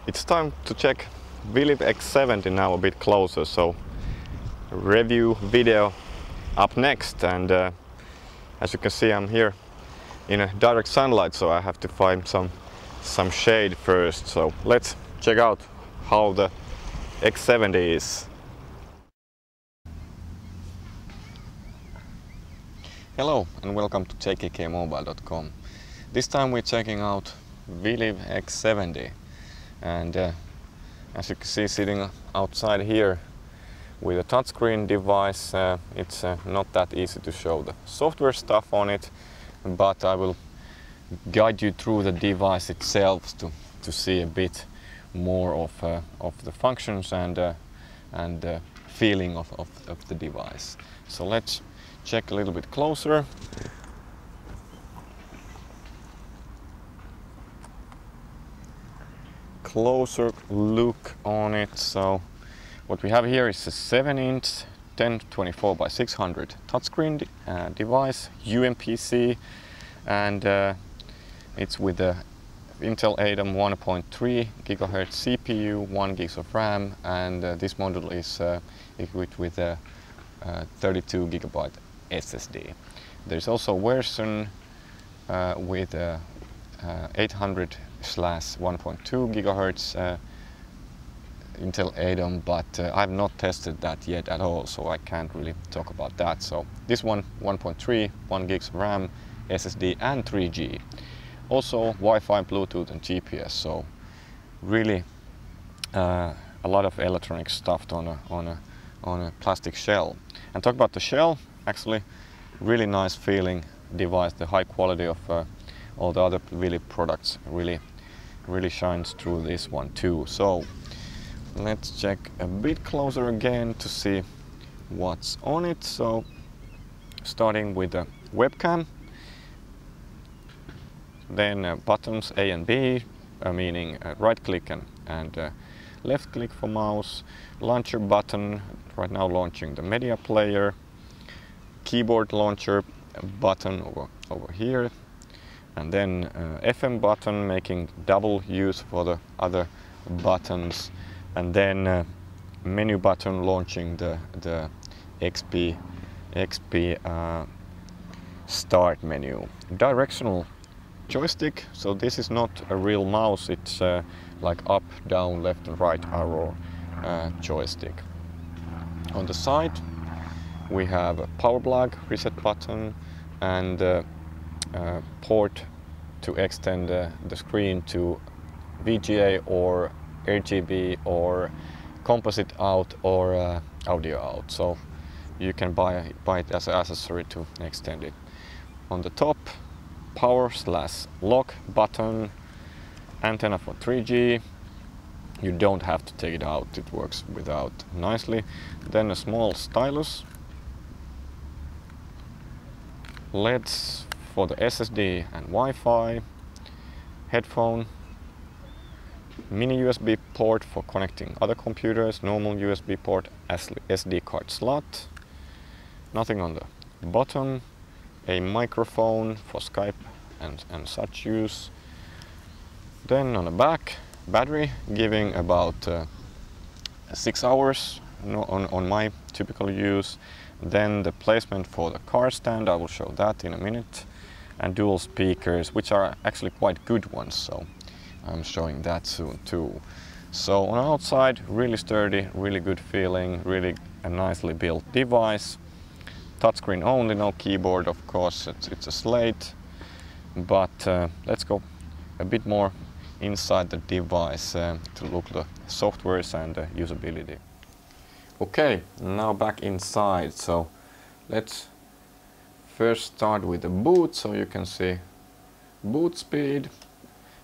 It's time to check Viliv X70 now a bit closer, so review video up next. And as you can see, I'm here in a direct sunlight, so I have to find some shade first. So let's check out how the X70 is. Hello and welcome to jkkmobile.com. This time we're checking out Viliv X70, and as you can see, sitting outside here with a touchscreen device, it's not that easy to show the software stuff on it, but I will guide you through the device itself to see a bit more of the functions and feeling of the device. So let's check a little bit closer. Closer look on it. So what we have here is a 7-inch 1024 by 600 touchscreen device, UMPC, and it's with the Intel Atom 1.3 GHz CPU, 1 GB of RAM, and this model is equipped with a 32 GB SSD. There's also a version with 800/1.2 GHz Intel Atom, but I've not tested that yet at all, so I can't really talk about that. So this one 1.3, 1 GB of RAM, SSD and 3G. Also Wi-Fi, Bluetooth and GPS, so really a lot of electronic stuff on a plastic shell. And talk about the shell, actually really nice feeling device. The high quality of all the other Viliv products really shines through this one too. So let's check a bit closer again to see what's on it. So starting with the webcam, then buttons A and B, meaning right click and left click for mouse, launcher button, right now launching the media player, keyboard launcher button over here, and then FM button, making double use for the other buttons, and then menu button launching the XP start menu. Directional joystick, so this is not a real mouse, it's like up, down, left and right arrow joystick. On the side we have a power plug, reset button, and port to extend the screen to VGA or RGB or composite out or audio out, so you can buy it as an accessory to extend it. On the top, power/lock button, antenna for 3G. You don't have to take it out, it works without nicely. Then a small stylus, LEDs for the SSD and Wi-Fi, headphone, mini USB port for connecting other computers, normal USB port, SD card slot, nothing on the bottom, a microphone for Skype and such use. Then on the back, battery giving about 6 hours on my typical use. Then the placement for the car stand, I will show that in a minute, and dual speakers, which are actually quite good ones, so I'm showing that soon too. So on the outside, really sturdy, really good feeling, really a nicely built device. Touchscreen only, no keyboard, of course, it's a slate. But let's go a bit more inside the device to look the softwares and usability. Okay, now back inside. So let's first start with the boot, so you can see boot speed.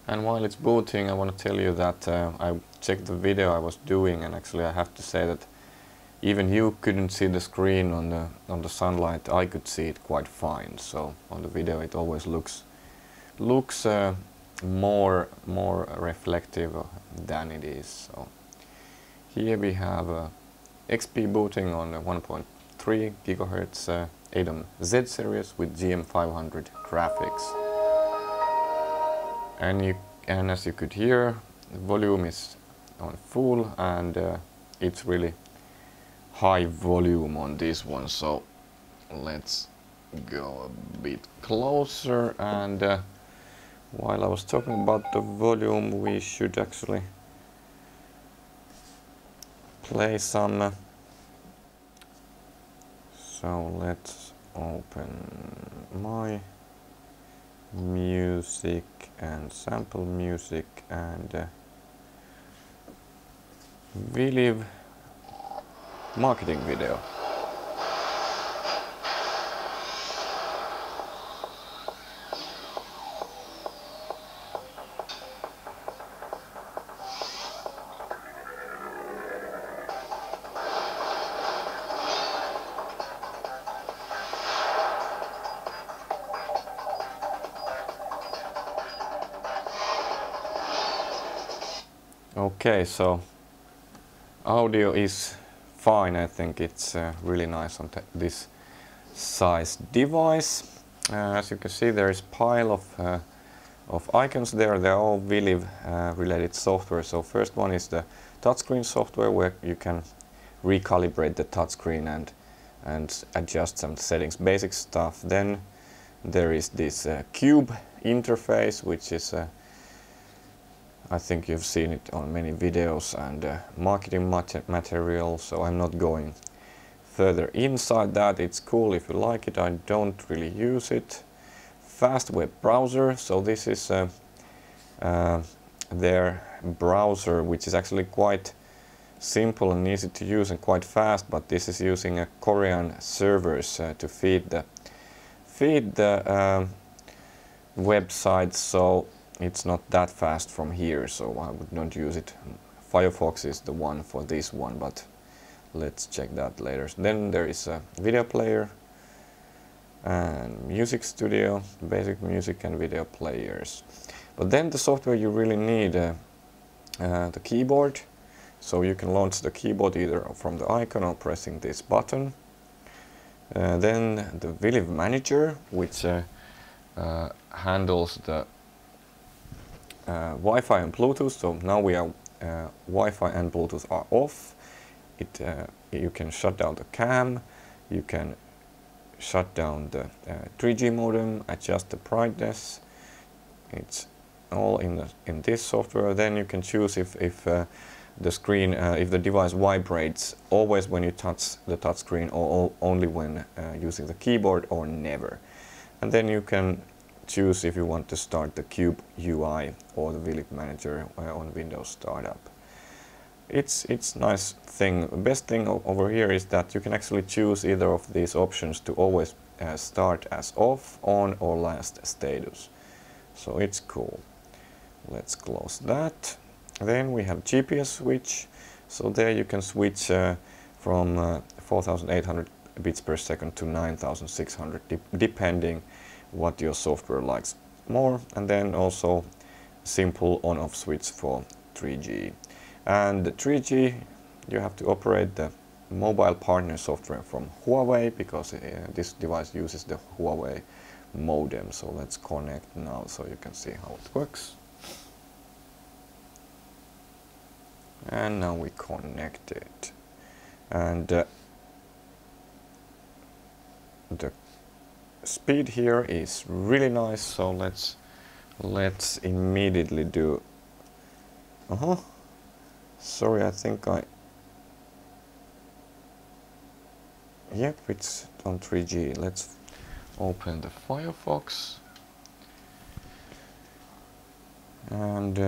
And while it's booting, I want to tell you that I checked the video I was doing, and actually I have to say that even you couldn't see the screen on the sunlight. I could see it quite fine. So on the video it always looks more reflective than it is. So here we have XP booting on 1.3 GHz Atom Z series with GM500 graphics. And as you could hear, volume is on full, and it's really high volume on this one. So let's go a bit closer, and while I was talking about the volume, we should actually play some. So let's open my music and sample music and Viliv marketing video. Okay, so audio is fine. I think it's really nice on this size device. As you can see, there is pile of icons there. They're all Viliv related software. So first one is the touchscreen software, where you can recalibrate the touchscreen and adjust some settings, basic stuff. Then there is this cube interface, which is I think you've seen it on many videos and marketing material, so I'm not going further inside that. It's cool if you like it. I don't really use it. Fast web browser, so this is their browser, which is actually quite simple and easy to use and quite fast, but this is using a Korean servers to feed the website, so it's not that fast from here, so I would not use it. Firefox is the one for this one, but let's check that later. Then there is a video player and music studio, basic music and video players. But then the software you really need the keyboard, so you can launch the keyboard either from the icon or pressing this button. Then the Viliv manager, which handles the Wi-Fi and Bluetooth. So now we are Wi-Fi and Bluetooth are off. You can shut down the cam, you can shut down the 3G modem, adjust the brightness. It's all in this software. Then you can choose if the screen, if the device vibrates always when you touch the touch screen, or only when using the keyboard, or never. And then you can choose if you want to start the Cube UI or the Viliv Manager on Windows Startup. It's nice thing. The best thing over here is that you can actually choose either of these options to always start as off, on, or last status. So it's cool. Let's close that. Then we have GPS switch. So there you can switch from 4800 bits per second to 9600, depending what your software likes more. And then also simple on-off switch for 3G. And the 3G, you have to operate the mobile partner software from Huawei, because this device uses the Huawei modem. So let's connect now so you can see how it works. And now we connect it. And the speed here is really nice, so let's immediately do. Sorry, I think yep, it's on 3G. Let's open the Firefox, and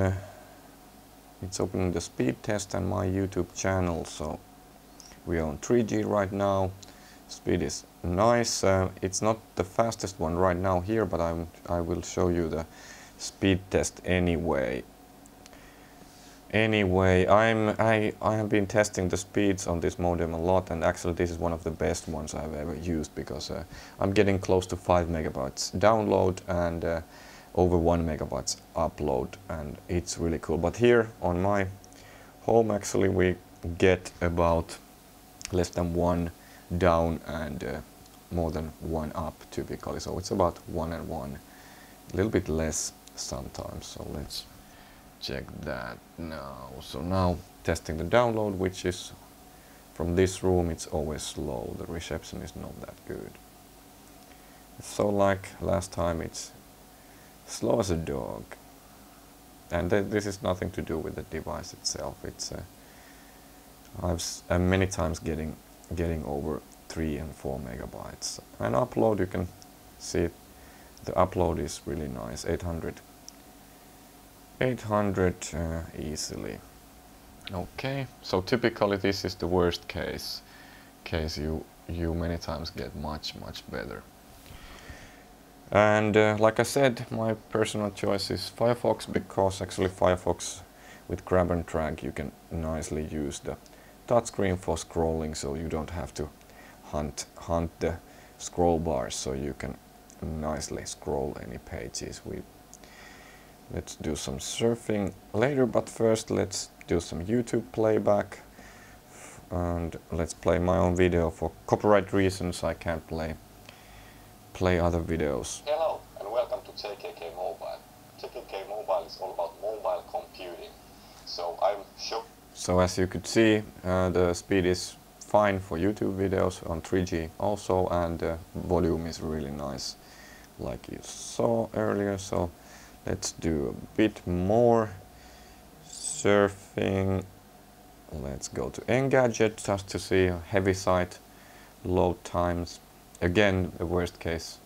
it's opening the speed test and my YouTube channel. So we are on 3G right now. Speed is nice. It's not the fastest one right now here, but I will show you the speed test anyway. I have been testing the speeds on this modem a lot, and actually this is one of the best ones I've ever used, because I'm getting close to 5 megabytes download and over 1 megabytes upload, and it's really cool. But here on my home, actually we get about less than 1 down and more than 1 up typically, so it's about 1 and 1, a little bit less sometimes. So let's check that now. So now testing the download, which is from this room, it's always slow. The reception is not that good. So like last time, it's slow as a dog. And this is nothing to do with the device itself. It's I'm many times getting over 3 and 4 megabytes. And upload, you can see the upload is really nice, 800 easily. Okay, so typically this is the worst case you many times get much better. And like I said, my personal choice is Firefox, because actually Firefox with grab and drag you can nicely use the touchscreen for scrolling, so you don't have to hunt the scroll bars, so you can nicely scroll any pages. Let's do some surfing later, but first let's do some YouTube playback, and let's play my own video. For copyright reasons I can't play other videos. Hello and welcome to JKK Mobile. JKK Mobile is all about mobile computing. So as you could see, the speed is fine for YouTube videos on 3G also, and the volume is really nice like you saw earlier. So let's do a bit more surfing. Let's go to Engadget just to see heavy site load times. Again, the worst case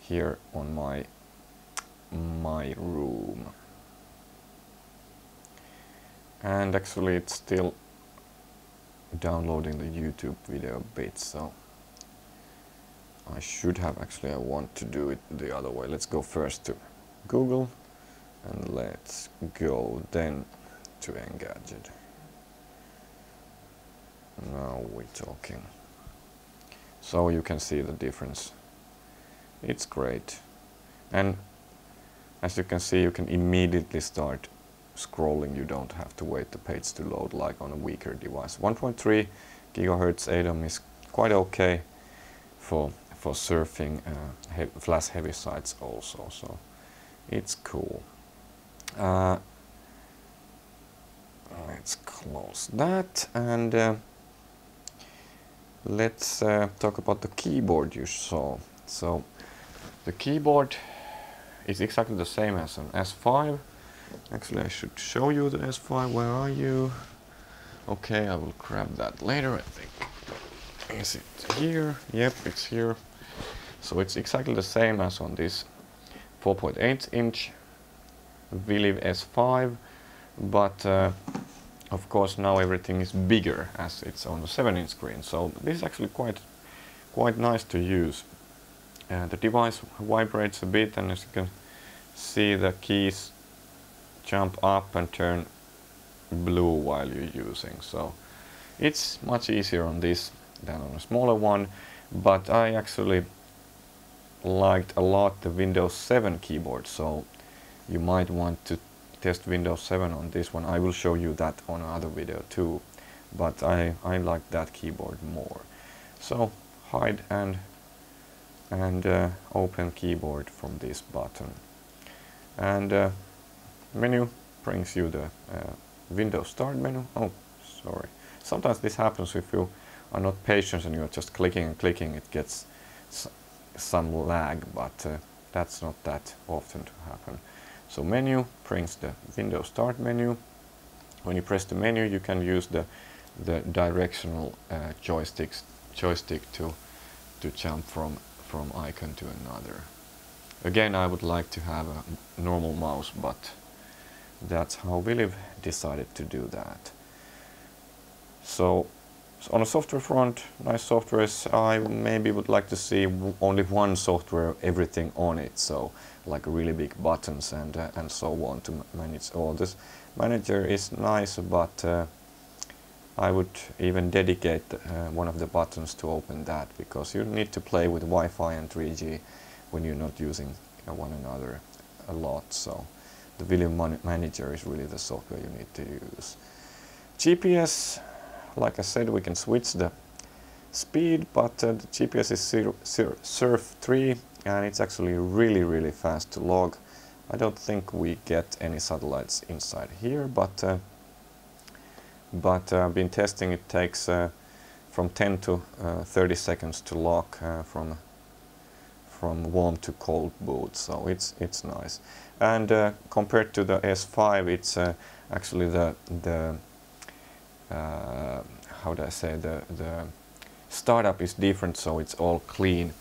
here on my room. And actually it's still downloading the YouTube video bit, so I should have I want to do it the other way. Let's go first to Google and let's go then to Engadget. Now we're talking. So you can see the difference. It's great. And as you can see, you can immediately start scrolling. You don't have to wait the page to load like on a weaker device. 1.3 gigahertz ADAM is quite okay for surfing flash heavy sites also, so it's cool. Let's close that, and let's talk about the keyboard you saw. So the keyboard is exactly the same as an S5. Actually, I should show you the S5. Where are you? Okay, I will grab that later, I think. Is it here? Yep, it's here. So it's exactly the same as on this 4.8 inch Viliv S5, but of course now everything is bigger as it's on the 7-inch screen. So this is actually quite nice to use. The device vibrates a bit, and as you can see, the keys jump up and turn blue while you're using. So it's much easier on this than on a smaller one, but I actually liked a lot the Windows 7 keyboard, so you might want to test Windows 7 on this one. I will show you that on another video too, but I like that keyboard more. So hide and open keyboard from this button, and menu brings you the Windows Start menu. Oh, sorry. Sometimes this happens if you are not patient and you're just clicking and clicking. It gets some lag, but that's not that often to happen. So menu brings the Windows Start menu. When you press the menu, you can use the directional joystick to jump from icon to another. Again, I would like to have a normal mouse, but that's how Viliv decided to do that. So on a software front, nice software. I maybe would like to see only one software, everything on it, so like really big buttons and so on to manage all this. Manager is nice, but I would even dedicate one of the buttons to open that, because you need to play with Wi-Fi and 3G when you're not using one another a lot. So the Viliv Manager is really the software you need to use. GPS, like I said, we can switch the speed, but the GPS is Surf 3, and it's actually really fast to log I don't think we get any satellites inside here, but I've been testing. It takes from 10 to 30 seconds to lock from warm to cold boot, so it's nice. And compared to the S5, it's actually the how do I say, the startup is different, so it's all clean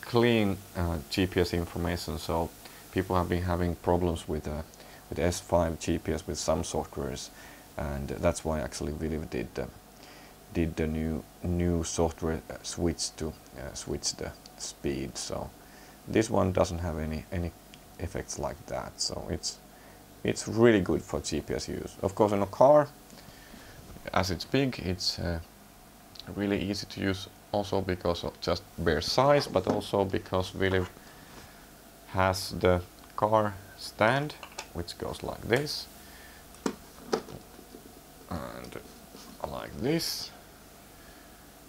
GPS information. So people have been having problems with S5 GPS with some softwares, and that's why actually Viliv did the new software switch to switch the speed. So this one doesn't have any effects like that. So it's really good for GPS use. Of course, in a car, as it's big, it's really easy to use, also because of just bare size, but also because Viliv has the car stand, which goes like this and like this,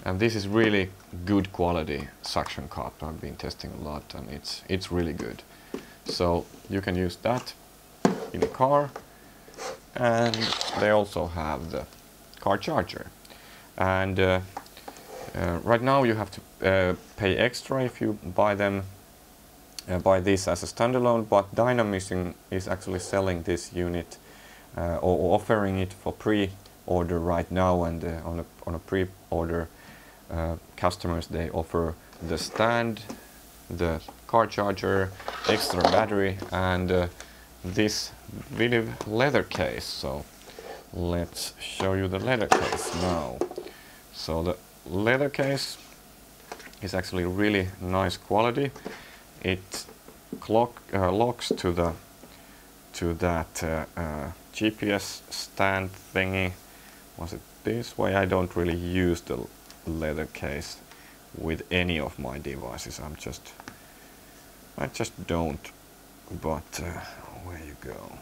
and this is really good quality suction cup. I've been testing a lot, and it's really good. So you can use that in a car, and they also have the car charger. And right now you have to pay extra if you buy this as a standalone, but Dynamism is actually selling this unit or offering it for pre-order right now, and on a pre-order customers, they offer the stand, the car charger, extra battery, and this Viliv leather case. So let's show you the leather case now. So the leather case is actually really nice quality. It locks to that GPS stand thingy. Was it this way? I don't really use the leather case with any of my devices. I just don't. But where you go?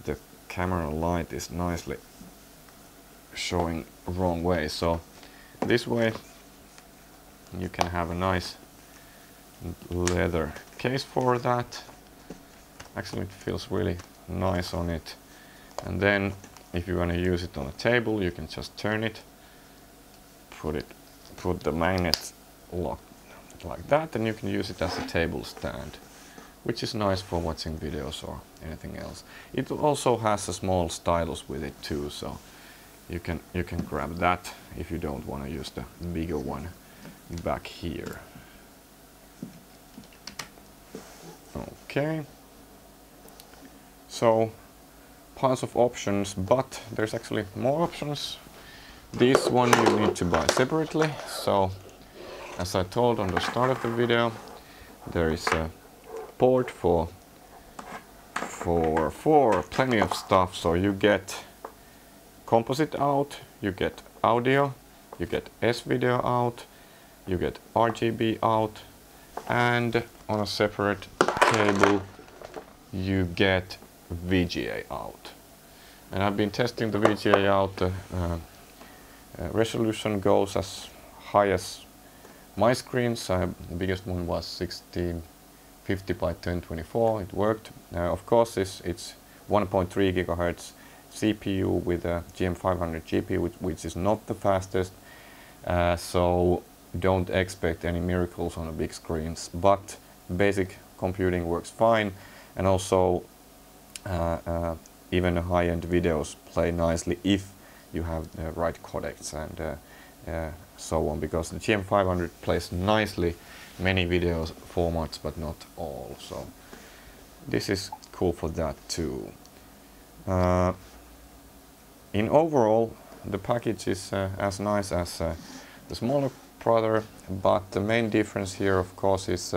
The camera light is nicely showing wrong way. So this way you can have a nice leather case for that. Actually, it feels really nice on it. And then if you want to use it on a table, you can just turn it, put the magnet lock like that, and you can use it as a table stand, which is nice for watching videos or anything else. It also has a small stylus with it too, so you can grab that if you don't want to use the bigger one back here. Okay, so piles of options, but there's actually more options. This one you need to buy separately. So as I told on the start of the video, there is a port for plenty of stuff. So you get composite out, you get audio, you get S-video out, you get RGB out, and on a separate cable you get VGA out. And I've been testing the VGA out. Resolution goes as high as my screens. The biggest one was 1650 by 1024. It worked. Of course, it's 1.3 gigahertz CPU with a GM500 GPU, which is not the fastest. So don't expect any miracles on the big screens. But basic computing works fine, and also even high-end videos play nicely if you have the right codecs and so on, because the GM500 plays nicely many videos formats but not all, so this is cool for that too. In overall, the package is as nice as the smaller brother, but the main difference here of course is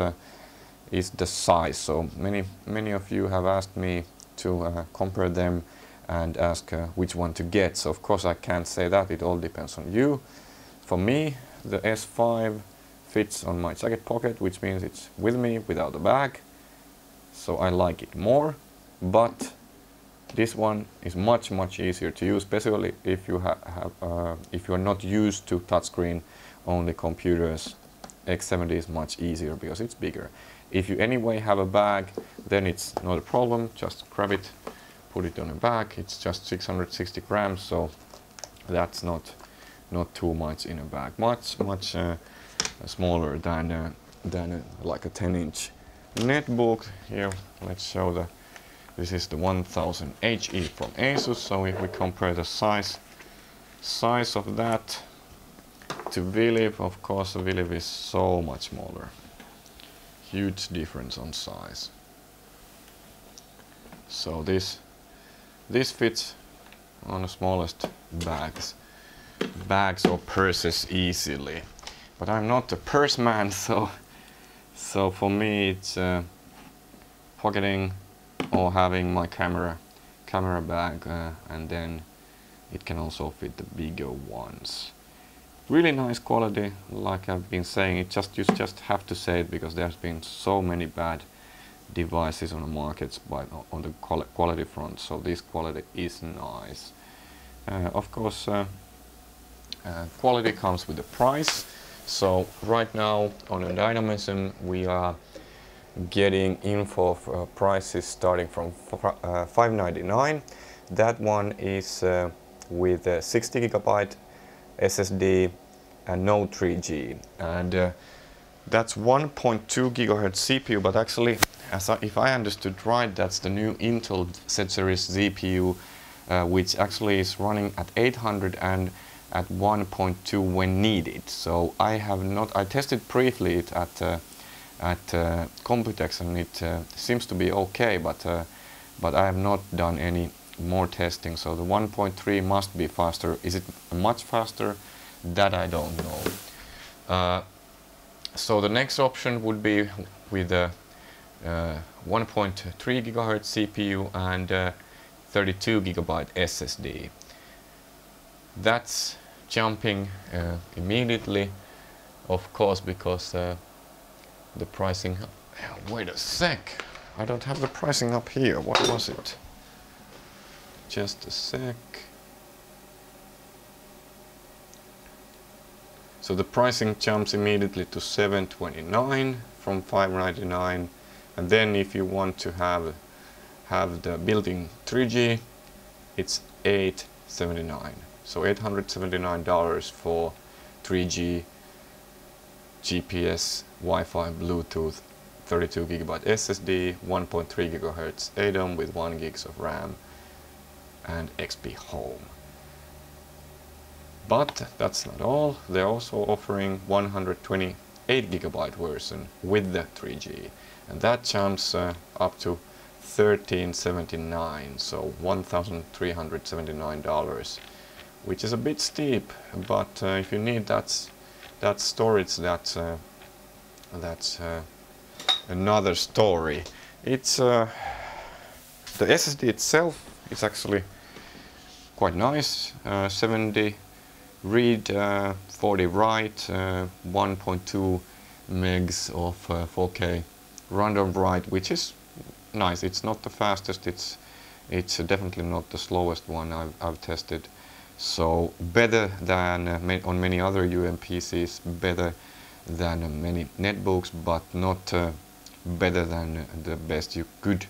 the size. So many of you have asked me to compare them and ask which one to get. So of course I can't say that, it all depends on you. For me, the S5 fits on my jacket pocket, which means it's with me without a bag, so I like it more. But this one is much easier to use, especially if you if you are not used to touchscreen only computers. X70 is much easier because it's bigger. If you anyway have a bag, then it's not a problem. Just grab it, put it on a bag. It's just 660 grams, so that's not too much in a bag. Much smaller than like a 10-inch netbook. Here, let's show this is the 1000 HE from Asus. So if we compare the size of that to Viliv, of course the Viliv is so much smaller. Huge difference on size. So this fits on the smallest bags or purses easily. But I'm not a purse man, so for me it's pocketing or having my camera bag, and then it can also fit the bigger ones. Really nice quality, like I've been saying. You just have to say it because there's been so many bad devices on the markets on the quality front. So this quality is nice. Of course, quality comes with the price. So right now on a Dynamism we are getting info for prices starting from $599. That one is with a 60 GB SSD and no 3G, and that's 1.2 GHz CPU, but actually, if I understood right, that's the new Intel Z series CPU, which actually is running at 800 and at 1.2 when needed. So I tested briefly it at Computex, and it seems to be okay, but I have not done any more testing. So the 1.3 must be faster. Is it much faster? That I don't know. So the next option would be with a 1.3 GHz CPU and 32 GB SSD. That's jumping immediately, of course, because the pricing. Wait a sec, I don't have the pricing up here. What was it? Just a sec. So the pricing jumps immediately to $729 from $599, and then if you want to have the built-in 3G, it's $879. So $879 for 3G, GPS, Wi-Fi, Bluetooth, 32 GB SSD, 1.3 GHz ADOM with 1 GB of RAM, and XP Home. But that's not all. They're also offering 128 GB version with the 3G, and that jumps up to $1,379, so $1,379, which is a bit steep. But if you need that storage, that's another story. It's the SSD itself is actually quite nice. 70 read, 40 write, 1.2 megs of 4K random write, which is nice. It's not the fastest. It's definitely not the slowest one I've tested. So better than on many other UMPCs, better than many netbooks, but not better than the best you could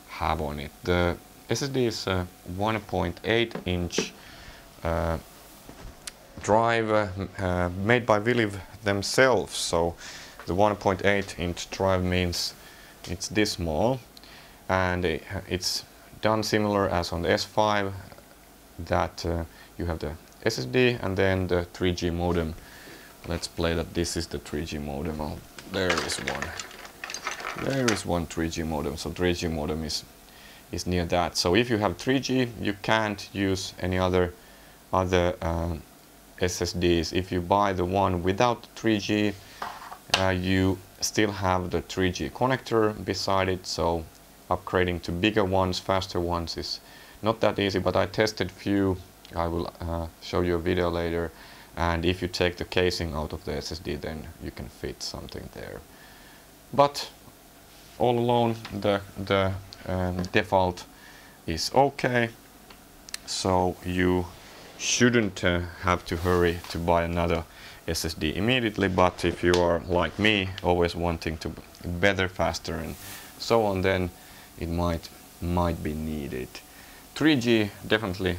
have on it. The SSD is a 1.8-inch drive made by Viliv themselves. So the 1.8-inch drive means it's this small, and it's done similar as on the S5, that you have the SSD and then the 3G modem. Let's play that. This is the 3G modem. Oh, there is one. There is one 3G modem. So 3G modem is near that. So if you have 3G, you can't use any other SSDs. If you buy the one without 3G, you still have the 3G connector beside it. So upgrading to bigger ones, faster ones is not that easy. But I tested few. I will show you a video later. And if you take the casing out of the SSD, then you can fit something there. But all alone, the default is okay. So you shouldn't have to hurry to buy another SSD immediately, but if you are like me, always wanting to better, faster and so on, then it might be needed. 3G definitely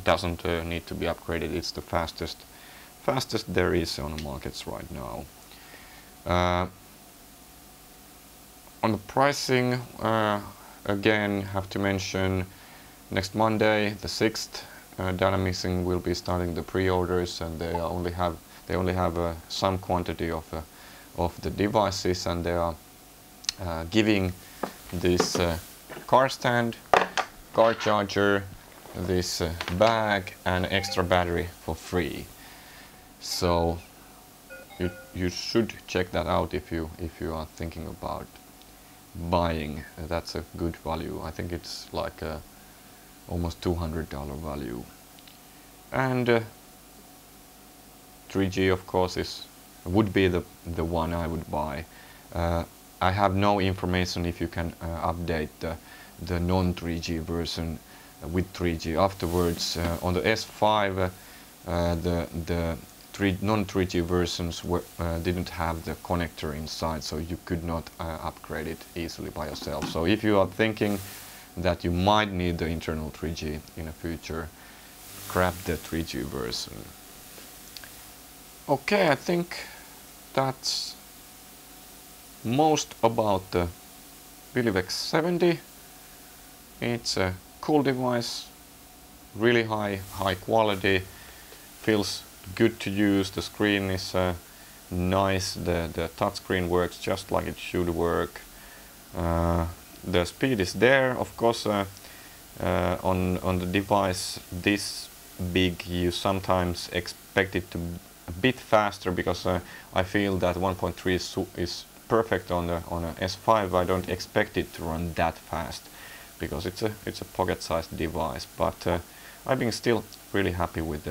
doesn't need to be upgraded. It's the fastest there is on the markets right now. On the pricing, again, have to mention next Monday, the 6th, Dynamixing will be starting the pre-orders, and they only have some quantity of the devices, and they are giving this car stand, car charger, this bag and extra battery for free. So you should check that out if you are thinking about buying. That's a good value. I think it's like almost $200 value. And 3G of course would be the one I would buy. I have no information if you can update the non-3G version with 3G afterwards. On the S5 the non-3G versions didn't have the connector inside, so you could not upgrade it easily by yourself. So if you are thinking that you might need the internal 3G in the future, grab the 3G version. Okay, I think that's most about the Viliv X70. It's a cool device, really high quality, feels good to use. The screen is nice, the touchscreen works just like it should work. The speed is there, of course. On the device this big, you sometimes expect it to be a bit faster, because I feel that 1.3 is perfect on a S5. I don't expect it to run that fast because it's a pocket-sized device, but I've been still really happy with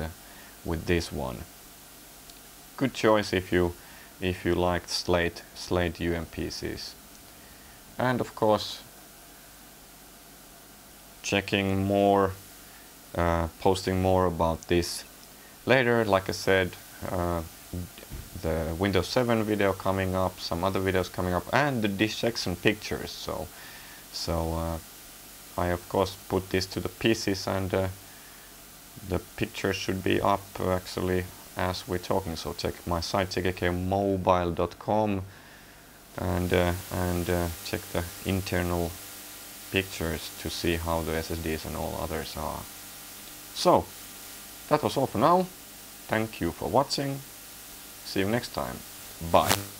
this one. Good choice if you like Slate UMPCs. And of course, checking more, posting more about this later. Like I said, the Windows 7 video coming up, some other videos coming up, and the dissection pictures. So I of course put this to the pieces, and the picture should be up actually as we're talking. So check my site jkkmobile.com and check the internal pictures to see how the SSDs and all others are. So that was all for now. Thank you for watching. See you next time. Bye.